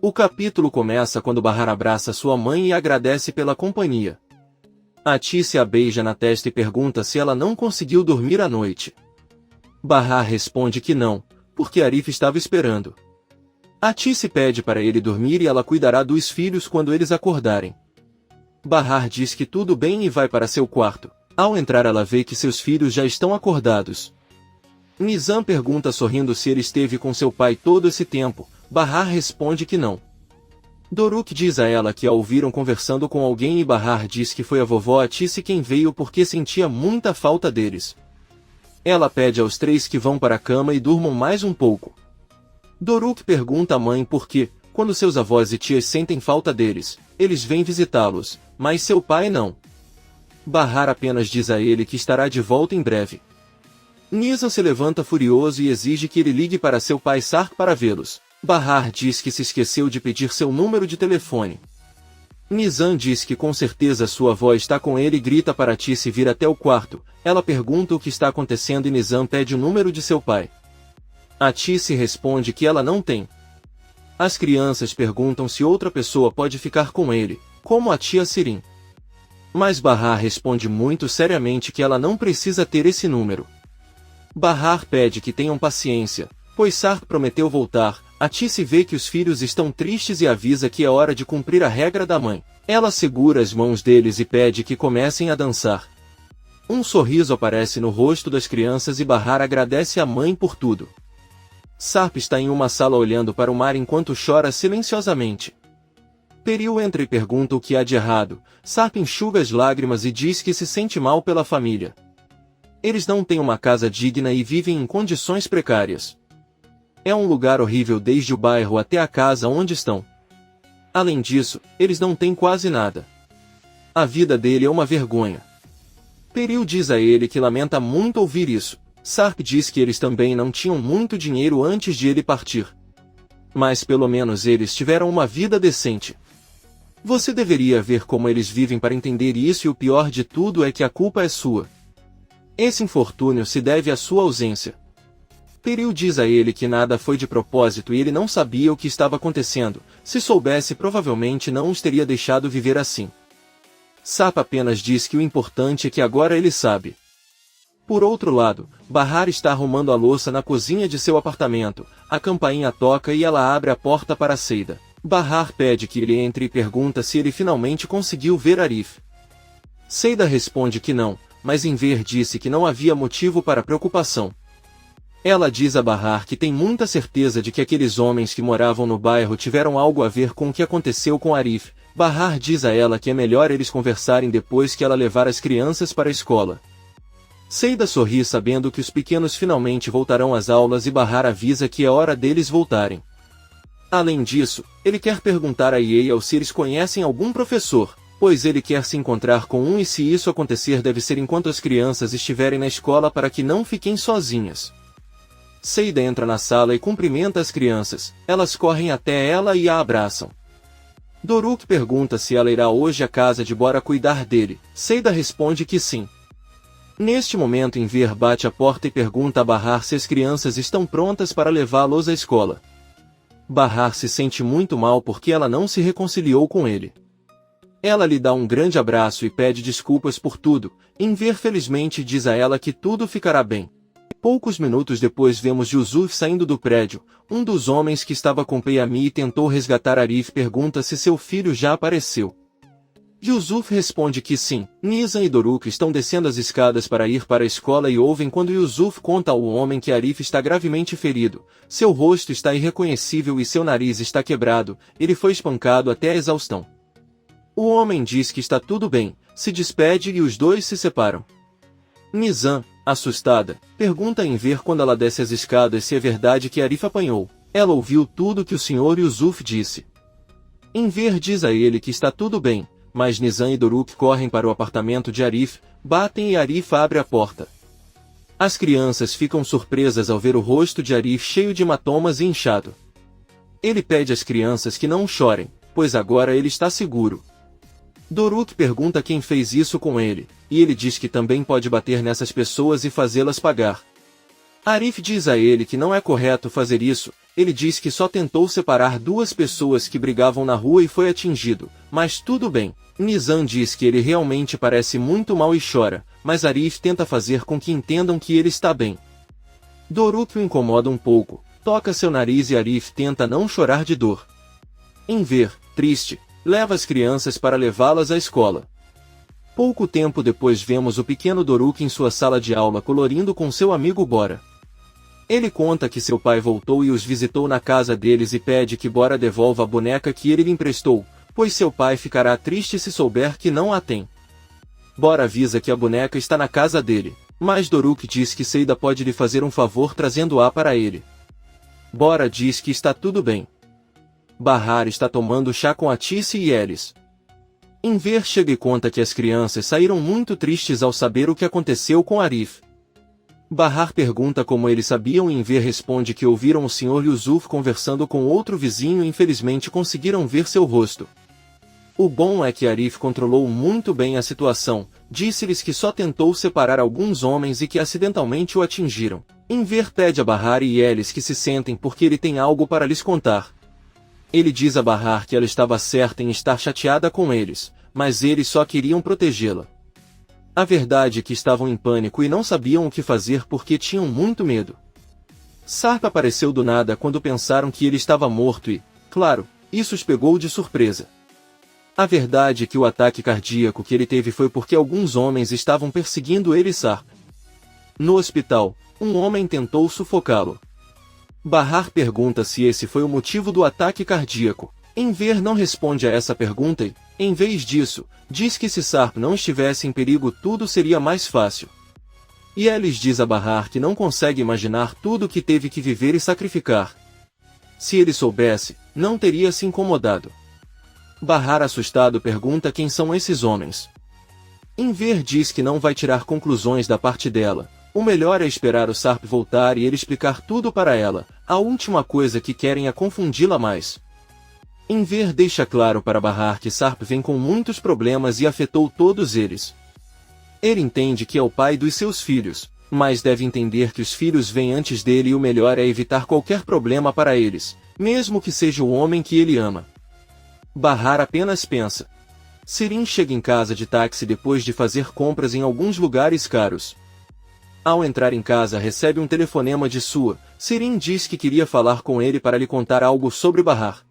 O capítulo começa quando Bahar abraça sua mãe e agradece pela companhia. Atice a beija na testa e pergunta se ela não conseguiu dormir à noite. Bahar responde que não, porque Arif estava esperando. Atice pede para ele dormir e ela cuidará dos filhos quando eles acordarem. Bahar diz que tudo bem e vai para seu quarto. Ao entrar ela vê que seus filhos já estão acordados. Nizam pergunta sorrindo se ele esteve com seu pai todo esse tempo. Bahar responde que não. Doruk diz a ela que a ouviram conversando com alguém e Bahar diz que foi a vovó Atice quem veio porque sentia muita falta deles. Ela pede aos três que vão para a cama e durmam mais um pouco. Doruk pergunta à mãe por que, quando seus avós e tias sentem falta deles, eles vêm visitá-los, mas seu pai não. Bahar apenas diz a ele que estará de volta em breve. Nizam se levanta furioso e exige que ele ligue para seu pai Sark para vê-los. Bahar diz que se esqueceu de pedir seu número de telefone. Nizam diz que com certeza sua avó está com ele e grita para Atice vir até o quarto. Ela pergunta o que está acontecendo e Nizam pede o número de seu pai. Atice responde que ela não tem. As crianças perguntam se outra pessoa pode ficar com ele, como a tia Sirin. Mas Bahar responde muito seriamente que ela não precisa ter esse número. Bahar pede que tenham paciência, pois Sark prometeu voltar. Atice vê que os filhos estão tristes e avisa que é hora de cumprir a regra da mãe. Ela segura as mãos deles e pede que comecem a dançar. Um sorriso aparece no rosto das crianças e Bahar agradece à mãe por tudo. Sarp está em uma sala olhando para o mar enquanto chora silenciosamente. Peril entra e pergunta o que há de errado. Sarp enxuga as lágrimas e diz que se sente mal pela família. Eles não têm uma casa digna e vivem em condições precárias. É um lugar horrível desde o bairro até a casa onde estão. Além disso, eles não têm quase nada. A vida dele é uma vergonha. Peril diz a ele que lamenta muito ouvir isso. Sarp diz que eles também não tinham muito dinheiro antes de ele partir. Mas pelo menos eles tiveram uma vida decente. Você deveria ver como eles vivem para entender isso e o pior de tudo é que a culpa é sua. Esse infortúnio se deve à sua ausência. Peril diz a ele que nada foi de propósito e ele não sabia o que estava acontecendo. Se soubesse, provavelmente não os teria deixado viver assim. Sarp apenas diz que o importante é que agora ele sabe. Por outro lado, Bahar está arrumando a louça na cozinha de seu apartamento. A campainha toca e ela abre a porta para Seida. Bahar pede que ele entre e pergunta se ele finalmente conseguiu ver Arif. Seida responde que não, mas Enver disse que não havia motivo para preocupação. Ela diz a Bahar que tem muita certeza de que aqueles homens que moravam no bairro tiveram algo a ver com o que aconteceu com Arif. Bahar diz a ela que é melhor eles conversarem depois que ela levar as crianças para a escola. Seida sorri sabendo que os pequenos finalmente voltarão às aulas e Bahar avisa que é hora deles voltarem. Além disso, ele quer perguntar a Yale se eles conhecem algum professor, pois ele quer se encontrar com um e se isso acontecer deve ser enquanto as crianças estiverem na escola para que não fiquem sozinhas. Seida entra na sala e cumprimenta as crianças, elas correm até ela e a abraçam. Doruk pergunta se ela irá hoje à casa de Bora cuidar dele. Seida responde que sim. Neste momento Enver bate a porta e pergunta a Bahar se as crianças estão prontas para levá-los à escola. Bahar se sente muito mal porque ela não se reconciliou com ele. Ela lhe dá um grande abraço e pede desculpas por tudo. Enver felizmente diz a ela que tudo ficará bem. Poucos minutos depois vemos Yusuf saindo do prédio. Um dos homens que estava com Peyami e tentou resgatar Arif pergunta se seu filho já apareceu. Yusuf responde que sim. Nizam e Doruk estão descendo as escadas para ir para a escola e ouvem quando Yusuf conta ao homem que Arif está gravemente ferido. Seu rosto está irreconhecível e seu nariz está quebrado. Ele foi espancado até a exaustão. O homem diz que está tudo bem, se despede e os dois se separam. Nizam, assustada, pergunta a Enver quando ela desce as escadas se é verdade que Arif apanhou. Ela ouviu tudo que o Sr. Yusuf disse. Enver diz a ele que está tudo bem, mas Nizam e Doruk correm para o apartamento de Arif, batem e Arif abre a porta. As crianças ficam surpresas ao ver o rosto de Arif cheio de hematomas e inchado. Ele pede às crianças que não chorem, pois agora ele está seguro. Doruk pergunta quem fez isso com ele, e ele diz que também pode bater nessas pessoas e fazê-las pagar. Arif diz a ele que não é correto fazer isso, ele diz que só tentou separar duas pessoas que brigavam na rua e foi atingido, mas tudo bem. Nizam diz que ele realmente parece muito mal e chora, mas Arif tenta fazer com que entendam que ele está bem. Doruk o incomoda um pouco, toca seu nariz e Arif tenta não chorar de dor. Enver, triste, leva as crianças para levá-las à escola. Pouco tempo depois vemos o pequeno Doruk em sua sala de aula colorindo com seu amigo Bora. Ele conta que seu pai voltou e os visitou na casa deles e pede que Bora devolva a boneca que ele lhe emprestou, pois seu pai ficará triste se souber que não a tem. Bora avisa que a boneca está na casa dele, mas Doruk diz que Seida pode lhe fazer um favor trazendo-a para ele. Bora diz que está tudo bem. Bahar está tomando chá com Atice e Elis. Enver chega e conta que as crianças saíram muito tristes ao saber o que aconteceu com Arif. Bahar pergunta como eles sabiam e Enver responde que ouviram o Sr. Yusuf conversando com outro vizinho e infelizmente conseguiram ver seu rosto. O bom é que Arif controlou muito bem a situação, disse-lhes que só tentou separar alguns homens e que acidentalmente o atingiram. Enver pede a Bahar e Elis que se sentem porque ele tem algo para lhes contar. Ele diz a Bahar que ela estava certa em estar chateada com eles, mas eles só queriam protegê-la. A verdade é que estavam em pânico e não sabiam o que fazer porque tinham muito medo. Sarp apareceu do nada quando pensaram que ele estava morto e, claro, isso os pegou de surpresa. A verdade é que o ataque cardíaco que ele teve foi porque alguns homens estavam perseguindo ele e Sarp. No hospital, um homem tentou sufocá-lo. Bahar pergunta se esse foi o motivo do ataque cardíaco. Enver não responde a essa pergunta e, em vez disso, diz que se Sarp não estivesse em perigo tudo seria mais fácil. E Elis diz a Bahar que não consegue imaginar tudo o que teve que viver e sacrificar. Se ele soubesse, não teria se incomodado. Bahar assustado pergunta quem são esses homens. Enver diz que não vai tirar conclusões da parte dela. O melhor é esperar o Sarp voltar e ele explicar tudo para ela. A última coisa que querem é confundi-la mais. Enver deixa claro para Bahar que Sarp vem com muitos problemas e afetou todos eles. Ele entende que é o pai dos seus filhos, mas deve entender que os filhos vêm antes dele e o melhor é evitar qualquer problema para eles, mesmo que seja o homem que ele ama. Bahar apenas pensa. Sirin chega em casa de táxi depois de fazer compras em alguns lugares caros. Ao entrar em casa recebe um telefonema de Sua. Sirin diz que queria falar com ele para lhe contar algo sobre Bahar.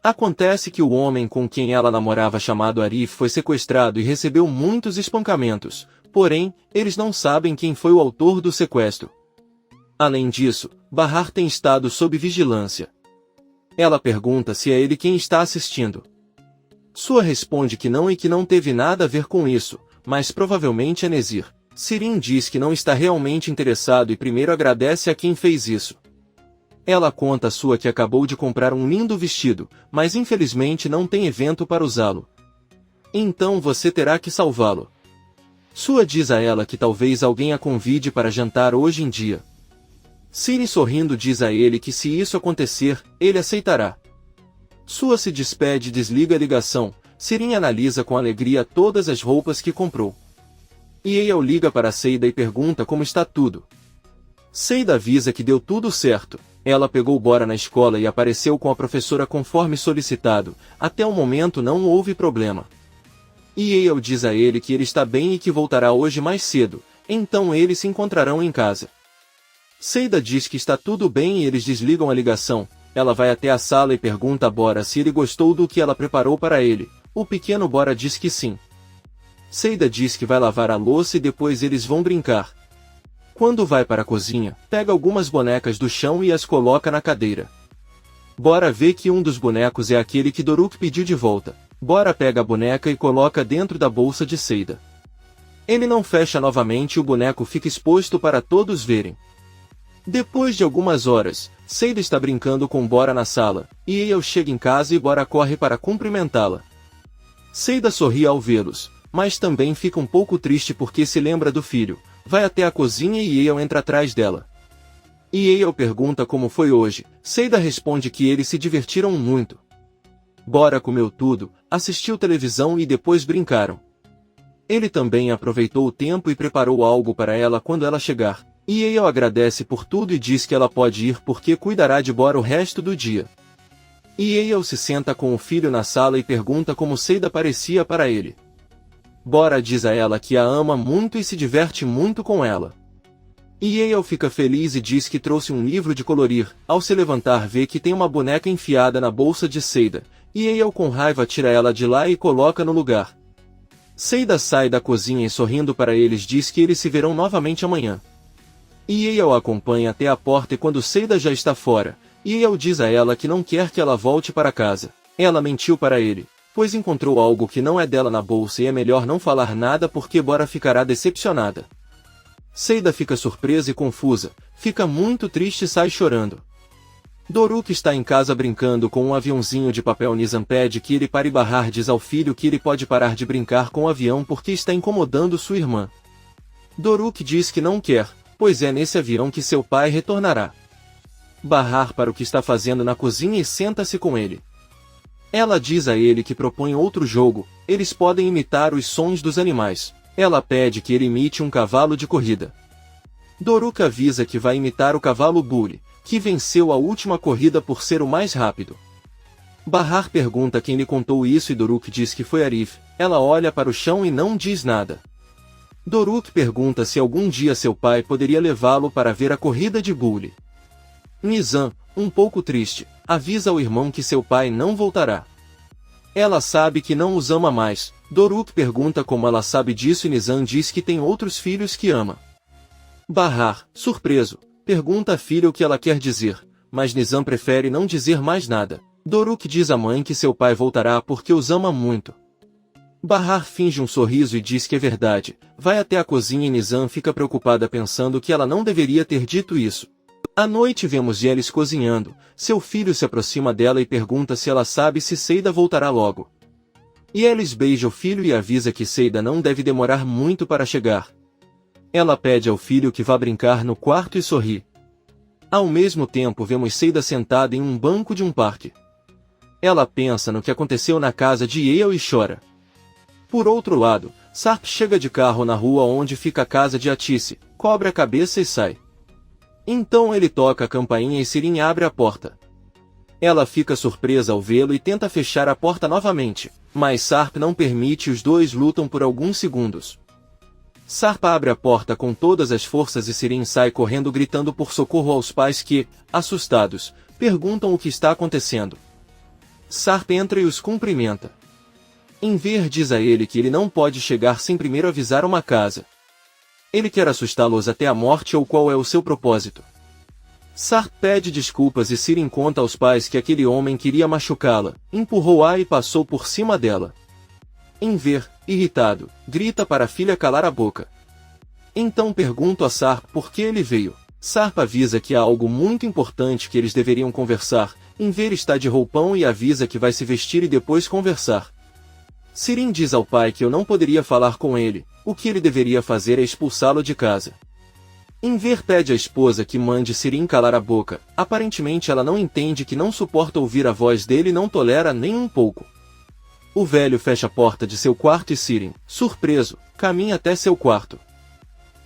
Acontece que o homem com quem ela namorava chamado Arif foi sequestrado e recebeu muitos espancamentos, porém, eles não sabem quem foi o autor do sequestro. Além disso, Bahar tem estado sob vigilância. Ela pergunta se é ele quem está assistindo. Sua responde que não e que não teve nada a ver com isso, mas provavelmente é Nezir. Sirin diz que não está realmente interessado e primeiro agradece a quem fez isso. Ela conta a Sua que acabou de comprar um lindo vestido, mas infelizmente não tem evento para usá-lo. Então você terá que salvá-lo. Sua diz a ela que talvez alguém a convide para jantar hoje em dia. Sirin sorrindo diz a ele que se isso acontecer, ele aceitará. Sua se despede e desliga a ligação. Sirin analisa com alegria todas as roupas que comprou. Eyal liga para Seida e pergunta como está tudo. Seida avisa que deu tudo certo. Ela pegou Bora na escola e apareceu com a professora conforme solicitado. Até o momento não houve problema. Eyal diz a ele que ele está bem e que voltará hoje mais cedo, então eles se encontrarão em casa. Seida diz que está tudo bem e eles desligam a ligação. Ela vai até a sala e pergunta a Bora se ele gostou do que ela preparou para ele. O pequeno Bora diz que sim. Seida diz que vai lavar a louça e depois eles vão brincar. Quando vai para a cozinha, pega algumas bonecas do chão e as coloca na cadeira. Bora vê que um dos bonecos é aquele que Doruk pediu de volta. Bora pega a boneca e coloca dentro da bolsa de Seida. Ele não fecha novamente e o boneco fica exposto para todos verem. Depois de algumas horas, Seida está brincando com Bora na sala, e Eyal chega em casa e Bora corre para cumprimentá-la. Seida sorri ao vê-los, mas também fica um pouco triste porque se lembra do filho. Vai até a cozinha e Eyal entra atrás dela. Eyal pergunta como foi hoje. Seida responde que eles se divertiram muito. Bora comeu tudo, assistiu televisão e depois brincaram. Ele também aproveitou o tempo e preparou algo para ela quando ela chegar. Yale agradece por tudo e diz que ela pode ir porque cuidará de Bora o resto do dia. Yale se senta com o filho na sala e pergunta como Seida parecia para ele. Bora diz a ela que a ama muito e se diverte muito com ela. Yale fica feliz e diz que trouxe um livro de colorir. Ao se levantar vê que tem uma boneca enfiada na bolsa de Seida. Yale com raiva tira ela de lá e coloca no lugar. Seida sai da cozinha e sorrindo para eles diz que eles se verão novamente amanhã. Yale a acompanha até a porta e quando Seida já está fora, Yale diz a ela que não quer que ela volte para casa. Ela mentiu para ele, pois encontrou algo que não é dela na bolsa e é melhor não falar nada porque Bora ficará decepcionada. Seida fica surpresa e confusa, fica muito triste e sai chorando. Doruk está em casa brincando com um aviãozinho de papel. Nizam pede que ele pare. Bahar diz ao filho que ele pode parar de brincar com o avião porque está incomodando sua irmã. Doruk diz que não quer, pois é nesse avião que seu pai retornará. Bahar para o que está fazendo na cozinha e senta-se com ele. Ela diz a ele que propõe outro jogo, eles podem imitar os sons dos animais. Ela pede que ele imite um cavalo de corrida. Doruk avisa que vai imitar o cavalo Bully, que venceu a última corrida por ser o mais rápido. Bahar pergunta quem lhe contou isso e Doruk diz que foi Arif. Ela olha para o chão e não diz nada. Doruk pergunta se algum dia seu pai poderia levá-lo para ver a corrida de Bully. Nizam, um pouco triste, avisa ao irmão que seu pai não voltará. Ela sabe que não os ama mais. Doruk pergunta como ela sabe disso e Nizam diz que tem outros filhos que ama. Bahar, surpreso, pergunta à filha o que ela quer dizer, mas Nizam prefere não dizer mais nada. Doruk diz à mãe que seu pai voltará porque os ama muito. Bahar finge um sorriso e diz que é verdade, vai até a cozinha e Nizam fica preocupada pensando que ela não deveria ter dito isso. À noite vemos Yelis cozinhando, seu filho se aproxima dela e pergunta se ela sabe se Seida voltará logo. Yelis beija o filho e avisa que Seida não deve demorar muito para chegar. Ela pede ao filho que vá brincar no quarto e sorri. Ao mesmo tempo vemos Seida sentada em um banco de um parque. Ela pensa no que aconteceu na casa de Yale e chora. Por outro lado, Sarp chega de carro na rua onde fica a casa de Atice, cobre a cabeça e sai. Então ele toca a campainha e Sirin abre a porta. Ela fica surpresa ao vê-lo e tenta fechar a porta novamente, mas Sarp não permite e os dois lutam por alguns segundos. Sarp abre a porta com todas as forças e Sirin sai correndo gritando por socorro aos pais que, assustados, perguntam o que está acontecendo. Sarp entra e os cumprimenta. Enver diz a ele que ele não pode chegar sem primeiro avisar uma casa. Ele quer assustá-los até a morte ou qual é o seu propósito. Sarp pede desculpas e Sirin conta aos pais que aquele homem queria machucá-la, empurrou-a e passou por cima dela. Enver, irritado, grita para a filha calar a boca. Então pergunta a Sarp por que ele veio. Sarp avisa que há algo muito importante que eles deveriam conversar. Enver está de roupão e avisa que vai se vestir e depois conversar. Sirin diz ao pai que eu não poderia falar com ele, o que ele deveria fazer é expulsá-lo de casa. Enver pede à esposa que mande Sirin calar a boca, aparentemente ela não entende que não suporta ouvir a voz dele e não tolera nem um pouco. O velho fecha a porta de seu quarto e Sirin, surpreso, caminha até seu quarto.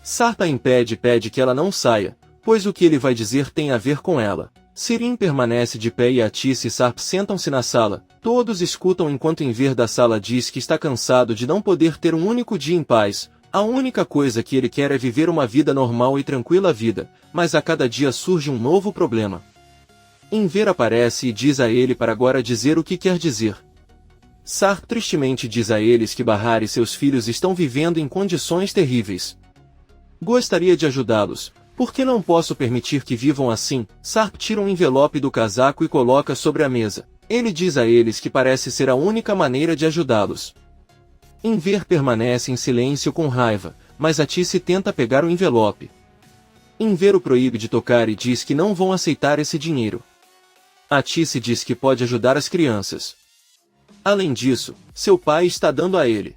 Sarp a impede e pede que ela não saia, pois o que ele vai dizer tem a ver com ela. Sirin permanece de pé e Atice e Sarp sentam-se na sala. Todos escutam enquanto Enver da sala diz que está cansado de não poder ter um único dia em paz. A única coisa que ele quer é viver uma vida normal e tranquila vida, mas a cada dia surge um novo problema. Enver aparece e diz a ele para agora dizer o que quer dizer. Sarp tristemente diz a eles que Bahar e seus filhos estão vivendo em condições terríveis. Gostaria de ajudá-los. Por que não posso permitir que vivam assim? Sarp tira um envelope do casaco e coloca sobre a mesa. Ele diz a eles que parece ser a única maneira de ajudá-los. Enver permanece em silêncio com raiva, mas Atice tenta pegar o envelope. Enver o proíbe de tocar e diz que não vão aceitar esse dinheiro. Atice diz que pode ajudar as crianças. Além disso, seu pai está dando a ele.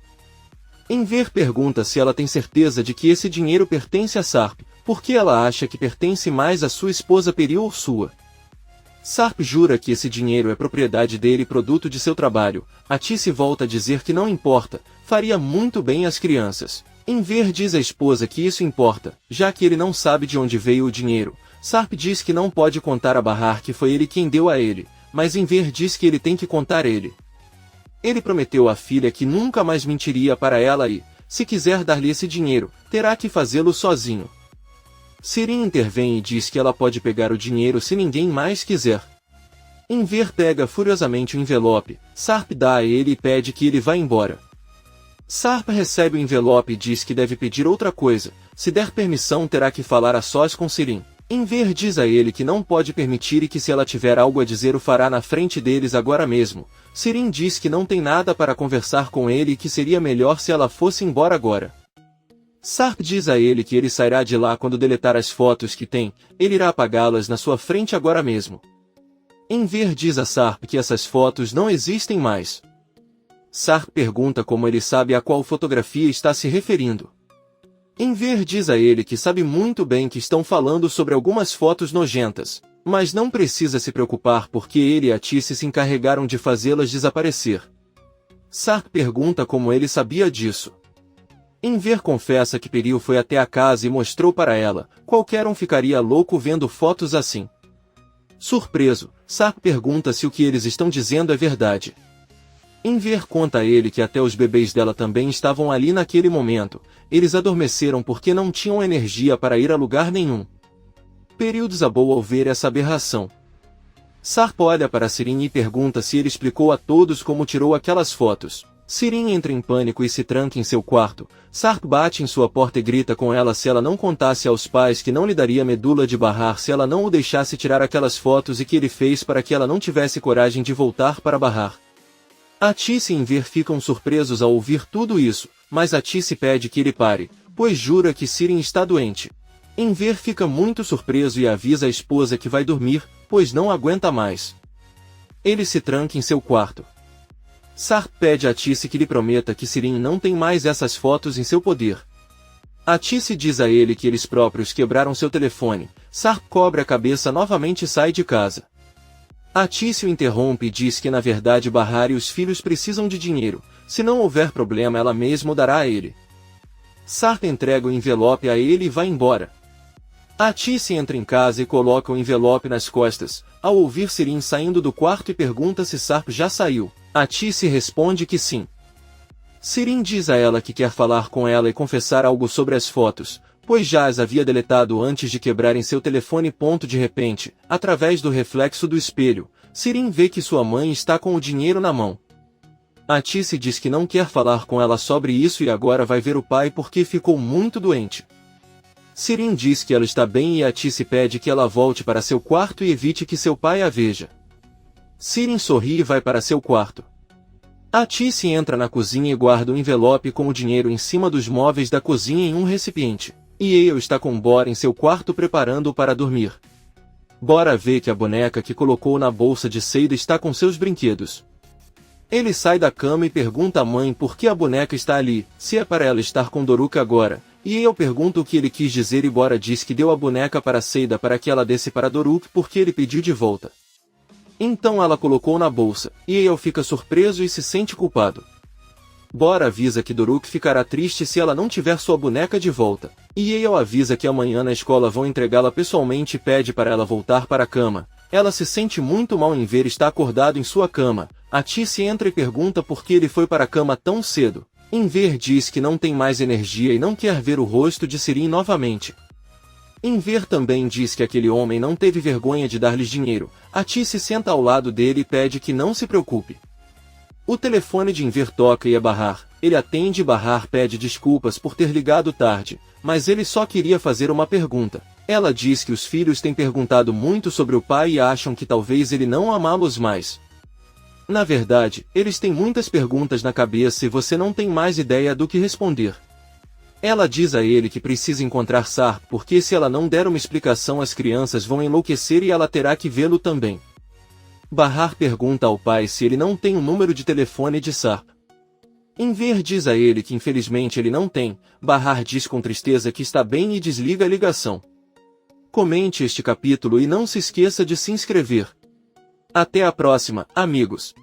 Enver pergunta se ela tem certeza de que esse dinheiro pertence a Sarp, porque ela acha que pertence mais à sua esposa Peri ou sua. Sarp jura que esse dinheiro é propriedade dele e produto de seu trabalho. Atice volta a dizer que não importa, faria muito bem às crianças. Enver diz à esposa que isso importa, já que ele não sabe de onde veio o dinheiro. Sarp diz que não pode contar a Bahar que foi ele quem deu a ele, mas Enver diz que ele tem que contar ele. Ele prometeu à filha que nunca mais mentiria para ela e, se quiser dar-lhe esse dinheiro, terá que fazê-lo sozinho. Sirin intervém e diz que ela pode pegar o dinheiro se ninguém mais quiser. Enver pega furiosamente o envelope, Sarp dá a ele e pede que ele vá embora. Sarp recebe o envelope e diz que deve pedir outra coisa, se der permissão terá que falar a sós com Sirin. Enver diz a ele que não pode permitir e que se ela tiver algo a dizer o fará na frente deles agora mesmo. Sirin diz que não tem nada para conversar com ele e que seria melhor se ela fosse embora agora. Sarp diz a ele que ele sairá de lá quando deletar as fotos que tem, ele irá apagá-las na sua frente agora mesmo. Enver diz a Sarp que essas fotos não existem mais. Sarp pergunta como ele sabe a qual fotografia está se referindo. Enver diz a ele que sabe muito bem que estão falando sobre algumas fotos nojentas, mas não precisa se preocupar porque ele e a Tice se encarregaram de fazê-las desaparecer. Sarp pergunta como ele sabia disso. Enver confessa que Peril foi até a casa e mostrou para ela, qualquer um ficaria louco vendo fotos assim. Surpreso, Sarp pergunta se o que eles estão dizendo é verdade. Enver conta a ele que até os bebês dela também estavam ali naquele momento, eles adormeceram porque não tinham energia para ir a lugar nenhum. Peril desabou ao ver essa aberração. Sarp olha para Sirin e pergunta se ele explicou a todos como tirou aquelas fotos. Sirin entra em pânico e se tranca em seu quarto. Sarp bate em sua porta e grita com ela se ela não contasse aos pais que não lhe daria medula de Bahar se ela não o deixasse tirar aquelas fotos e que ele fez para que ela não tivesse coragem de voltar para Bahar. A Tice e Enver ficam surpresos ao ouvir tudo isso, mas a Tice pede que ele pare, pois jura que Sirin está doente. Enver fica muito surpreso e avisa a esposa que vai dormir, pois não aguenta mais. Ele se tranca em seu quarto. Sarp pede a Tice que lhe prometa que Sirin não tem mais essas fotos em seu poder. A Tice diz a ele que eles próprios quebraram seu telefone. Sarp cobre a cabeça novamente e sai de casa. A Tice o interrompe e diz que na verdade Bahar e os filhos precisam de dinheiro, se não houver problema ela mesma o dará a ele. Sarp entrega o envelope a ele e vai embora. A Tice entra em casa e coloca o envelope nas costas, ao ouvir Sirin saindo do quarto e pergunta se Sarp já saiu. A Tice responde que sim. Sirin diz a ela que quer falar com ela e confessar algo sobre as fotos, pois já as havia deletado antes de quebrarem seu telefone. De repente, através do reflexo do espelho, Sirin vê que sua mãe está com o dinheiro na mão. A Tice diz que não quer falar com ela sobre isso e agora vai ver o pai porque ficou muito doente. Sirin diz que ela está bem e a Tice pede que ela volte para seu quarto e evite que seu pai a veja. Sirin sorri e vai para seu quarto. A Tice entra na cozinha e guarda o envelope com o dinheiro em cima dos móveis da cozinha em um recipiente. E Yale está com Bora em seu quarto preparando-o para dormir. Bora vê que a boneca que colocou na bolsa de seda está com seus brinquedos. Ele sai da cama e pergunta à mãe por que a boneca está ali, se é para ela estar com Doruk agora. E Yale pergunta o que ele quis dizer e Bora diz que deu a boneca para Seida para que ela desse para Doruk porque ele pediu de volta. Então ela colocou na bolsa, e Yale fica surpreso e se sente culpado. Bora avisa que Doruk ficará triste se ela não tiver sua boneca de volta. E Yale avisa que amanhã na escola vão entregá-la pessoalmente e pede para ela voltar para a cama. Ela se sente muito mal em ver estar acordado em sua cama. A Tice entra e pergunta por que ele foi para a cama tão cedo. Enver diz que não tem mais energia e não quer ver o rosto de Sirin novamente. Enver também diz que aquele homem não teve vergonha de dar-lhes dinheiro. A Tice senta ao lado dele e pede que não se preocupe. O telefone de Enver toca e é Bahar. Ele atende e Bahar pede desculpas por ter ligado tarde, mas ele só queria fazer uma pergunta. Ela diz que os filhos têm perguntado muito sobre o pai e acham que talvez ele não amá-los mais. Na verdade, eles têm muitas perguntas na cabeça e você não tem mais ideia do que responder. Ela diz a ele que precisa encontrar Sarp porque se ela não der uma explicação as crianças vão enlouquecer e ela terá que vê-lo também. Bahar pergunta ao pai se ele não tem o número de telefone de Sarp. Enver diz a ele que infelizmente ele não tem. Bahar diz com tristeza que está bem e desliga a ligação. Comente este capítulo e não se esqueça de se inscrever. Até a próxima, amigos!